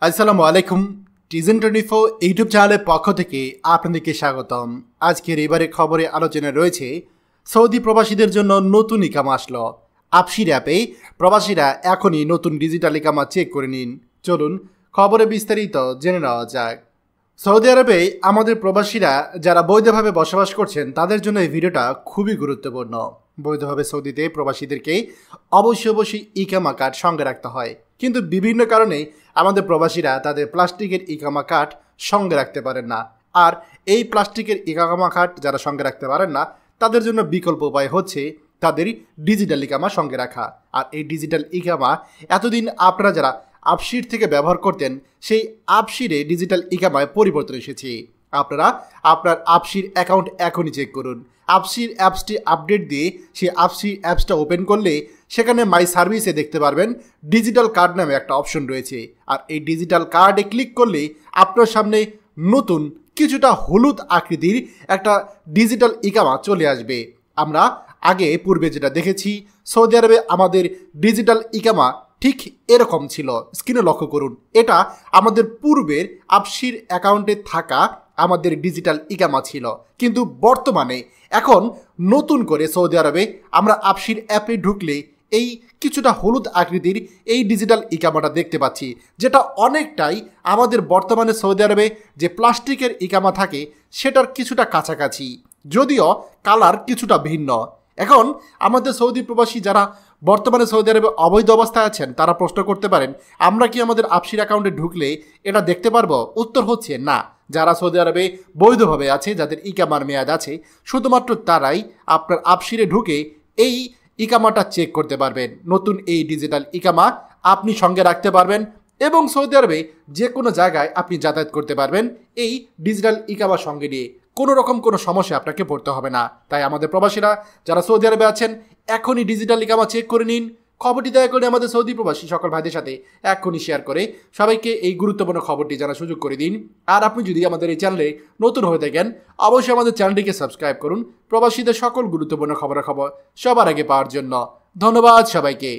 আসসালামু আলাইকুম। টিজেন 24 ইউটিউব চ্যানেলের পক্ষ থেকে আপনাদেরকে স্বাগতম। আজকের এবারে খবরে আলোচনা রয়েছে সৌদি প্রবাসীদের জন্য নতুন ইকামা আসলো। আপসির অ্যাপে প্রবাসীরা এখনই নতুন ডিজিটাল ইকামা চেক করে নিন। চলুন খবরে বিস্তারিত জেনে নেওয়া যাক। সৌদি আরবে আমাদের প্রবাসীরা যারা বৈধভাবে বসবাস করছেন তাদের জন্য এই ভিডিওটা খুবই গুরুত্বপূর্ণ। বৈধভাবে সৌদিতে প্রবাসীদেরকে অবশ্যই ইকামা কার্ড সঙ্গে রাখতে হয়, কিন্তু বিভিন্ন কারণে আমাদের প্রবাসীরা তাদের প্লাস্টিকের ইকামা কার্ড সঙ্গে রাখতে পারেন না। আর এই প্লাস্টিকের ইকামা কার্ড যারা সঙ্গে রাখতে পারেন না তাদের জন্য বিকল্প উপায় হচ্ছে তাদের ডিজিটাল ইকামা সঙ্গে রাখা। আর এই ডিজিটাল ইকামা এতদিন আপনারা যারা আপসির থেকে ব্যবহার করতেন সেই আপসিরে ডিজিটাল ইকামায় পরিবর্তন এসেছে। আপনারা আপনার আপসির অ্যাকাউন্ট এখনই চেক করুন। আপসির অ্যাপসটি আপডেট দিয়ে সেই আপসির অ্যাপসটা ওপেন করলে সেখানে মাই সার্ভিসে দেখতে পারবেন ডিজিটাল কার্ড নামে একটা অপশন রয়েছে। আর এই ডিজিটাল কার্ডে ক্লিক করলে আপনার সামনে নতুন কিছুটা হলুদ আকৃতির একটা ডিজিটাল ইকামা চলে আসবে। আমরা আগে পূর্বে যেটা দেখেছি সৌদি আরবে আমাদের ডিজিটাল ইকামা ঠিক এরকম ছিল। স্ক্রিনে লক্ষ্য করুন, এটা আমাদের পূর্বের আপসির অ্যাকাউন্টে থাকা আমাদের ডিজিটাল ইকামা ছিল। কিন্তু বর্তমানে এখন নতুন করে সৌদি আরবে আমরা আপসির অ্যাপে ঢুকলে এই কিছুটা হলুদ আকৃতির এই ডিজিটাল ইকামাটা দেখতে পাচ্ছি, যেটা অনেকটাই আমাদের বর্তমানে সৌদি আরবে যে প্লাস্টিকের ইকামা থাকে সেটার কিছুটা কাছাকাছি, যদিও কালার কিছুটা ভিন্ন। এখন আমাদের সৌদি প্রবাসী যারা বর্তমানে সৌদি আরবে অবৈধ অবস্থায় আছেন তারা প্রশ্ন করতে পারেন, আমরা কি আমাদের আপসির অ্যাকাউন্টে ঢুকলে এটা দেখতে পারবো? উত্তর হচ্ছে না। যারা সৌদি আরবে বৈধভাবে আছে, যাদের ইকামার মেয়াদ আছে, শুধুমাত্র তারাই আপনার আপসিরে ঢুকে এই ইকামাটা চেক করতে পারবেন। নতুন এই ডিজিটাল ইকামা আপনি সঙ্গে রাখতে পারবেন এবং সৌদি আরবে যে কোনো জায়গায় আপনি যাতায়াত করতে পারবেন এই ডিজিটাল ইকামা সঙ্গে নিয়ে। কোনো রকম কোনো সমস্যা আপনাকে পড়তে হবে না। তাই আমাদের প্রবাসীরা যারা সৌদি আরবে আছেন এখনই ডিজিটাল ইকামা চেক করে নিন। খবরটি দয়া করে আমাদের সৌদি প্রবাসী সকল ভাইদের সাথে এখনই শেয়ার করে সবাইকে এই গুরুত্বপূর্ণ খবরটি জানার সুযোগ করে দিন। আর আপনি যদি আমাদের এই চ্যানেলে নতুন হয়ে থাকেন অবশ্যই আমাদের চ্যানেলটিকে সাবস্ক্রাইব করুন প্রবাসীদের সকল গুরুত্বপূর্ণ খবরাখবর সবার আগে পাওয়ার জন্য। ধন্যবাদ সবাইকে।